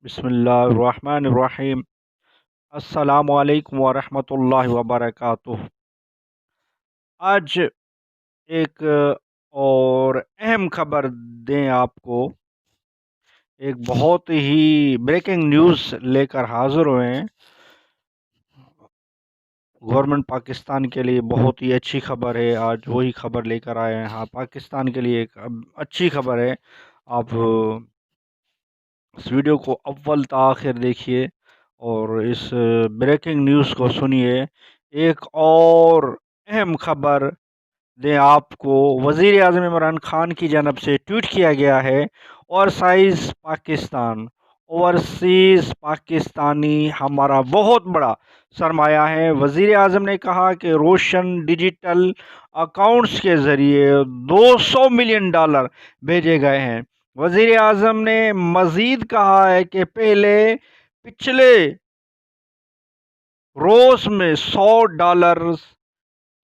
بسم اللہ الرحمن الرحیم۔ السلام علیکم ورحمۃ اللہ وبرکاتہ۔ آج ایک اور اہم خبر دیں آپ کو، ایک بہت ہی بریکنگ نیوز لے کر حاضر ہوئے ہیں۔ گورنمنٹ پاکستان کے لیے بہت ہی اچھی خبر ہے، آج وہی خبر لے کر آئے ہیں۔ ہاں، پاکستان کے لیے ایک اچھی خبر ہے۔ آپ اس ویڈیو کو اول تا آخر دیکھیے اور اس بریکنگ نیوز کو سنیے۔ ایک اور اہم خبر دیں آپ کو، وزیر اعظم عمران خان کی جانب سے ٹویٹ کیا گیا ہے، اوورسائز پاکستان، اوورسیز پاکستانی ہمارا بہت بڑا سرمایہ ہے۔ وزیر اعظم نے کہا کہ روشن ڈیجیٹل اکاؤنٹس کے ذریعے $200 ملین بھیجے گئے ہیں۔ وزیر اعظم نے مزید کہا ہے کہ پچھلے روز میں $100،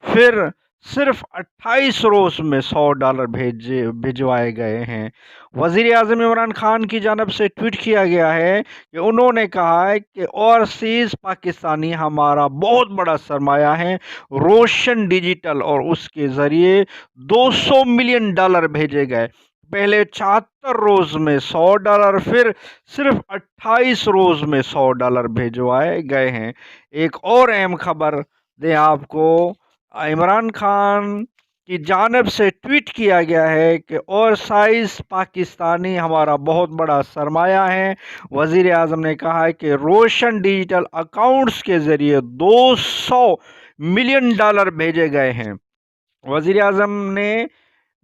پھر صرف 28 روز میں $100 بھجوائے گئے ہیں۔ وزیر اعظم عمران خان کی جانب سے ٹویٹ کیا گیا ہے کہ انہوں نے کہا ہے کہ اوورسیز پاکستانی ہمارا بہت بڑا سرمایہ ہے، روشن ڈیجیٹل، اور اس کے ذریعے $200 ملین بھیجے گئے۔ پہلے 76 روز میں $100، پھر صرف 28 روز میں $100 بھیجوائے گئے ہیں۔ ایک اور اہم خبر دیں آپ کو، عمران خان کی جانب سے ٹویٹ کیا گیا ہے کہ اوورسائز پاکستانی ہمارا بہت بڑا سرمایہ ہے۔ وزیر اعظم نے کہا ہے کہ روشن ڈیجیٹل اکاؤنٹس کے ذریعے $200 ملین بھیجے گئے ہیں۔ وزیر اعظم نے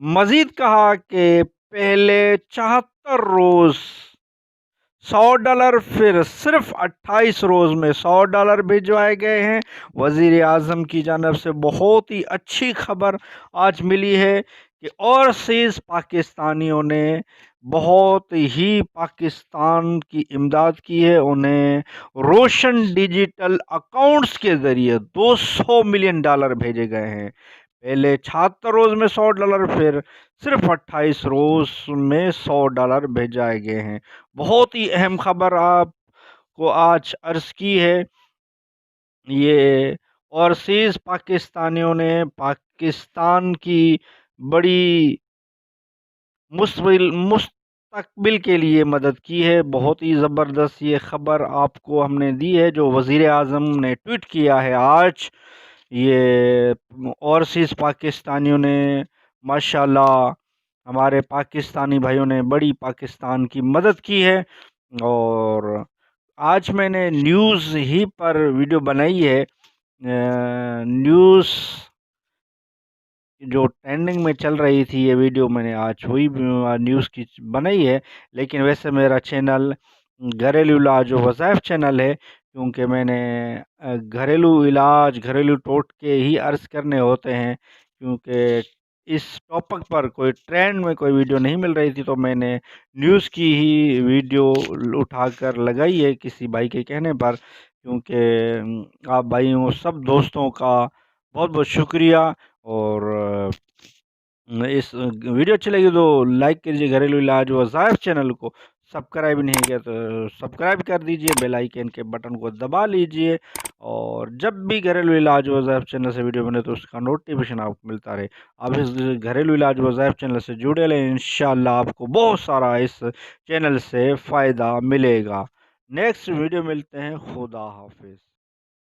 مزید کہا کہ پہلے 74 روز $100، پھر صرف 28 روز میں $100 بھجوائے گئے ہیں۔ وزیر اعظم کی جانب سے بہت ہی اچھی خبر آج ملی ہے کہ اوورسیز پاکستانیوں نے بہت ہی پاکستان کی امداد کی ہے۔ انہیں روشن ڈیجیٹل اکاؤنٹس کے ذریعے $200 ملین بھیجے گئے ہیں۔ پہلے 76 روز میں $100، پھر صرف 28 روز میں $100 بھیجائے گئے ہیں۔ بہت ہی اہم خبر آپ کو آج عرض کی ہے۔ یہ اوورسیز پاکستانیوں نے پاکستان کی بڑی مستقبل کے لیے مدد کی ہے۔ بہت ہی زبردست یہ خبر آپ کو ہم نے دی ہے جو وزیر اعظم نے ٹویٹ کیا ہے آج۔ یہ اوورسیز پاکستانیوں نے ماشاءاللہ، ہمارے پاکستانی بھائیوں نے بڑی پاکستان کی مدد کی ہے۔ اور آج میں نے نیوز ہی پر ویڈیو بنائی ہے، نیوز جو ٹرینڈنگ میں چل رہی تھی، یہ ویڈیو میں نے آج وہی نیوز کی بنائی ہے۔ لیکن ویسے میرا چینل گھریلو علاج و وظائف چینل ہے، کیونکہ میں نے گھریلو علاج، گھریلو ٹوٹکے ہی عرض کرنے ہوتے ہیں، کیونکہ اس ٹاپک پر کوئی ٹرینڈ میں کوئی ویڈیو نہیں مل رہی تھی، تو میں نے نیوز کی ہی ویڈیو اٹھا کر لگائی ہے کسی بھائی کے کہنے پر۔ کیونکہ آپ بھائیوں سب دوستوں کا بہت بہت شکریہ، اور اس ویڈیو اچھی لگی تو لائک کیجیے، گھریلو علاج و وظائف چینل کو سبسکرائب نہیں کیا تو سبسکرائب کر دیجیے، بیل آئیکن کے بٹن کو دبا لیجیے، اور جب بھی گھریلو علاج و وظائف چینل سے ویڈیو بنے تو اس کا نوٹیفیکیشن آپ کو ملتا رہے۔ آپ اس گھریلو علاج و وظائف چینل سے جڑے رہیں، انشاءاللہ آپ کو بہت سارا اس چینل سے فائدہ ملے گا۔ نیکسٹ ویڈیو ملتے ہیں، خدا حافظ۔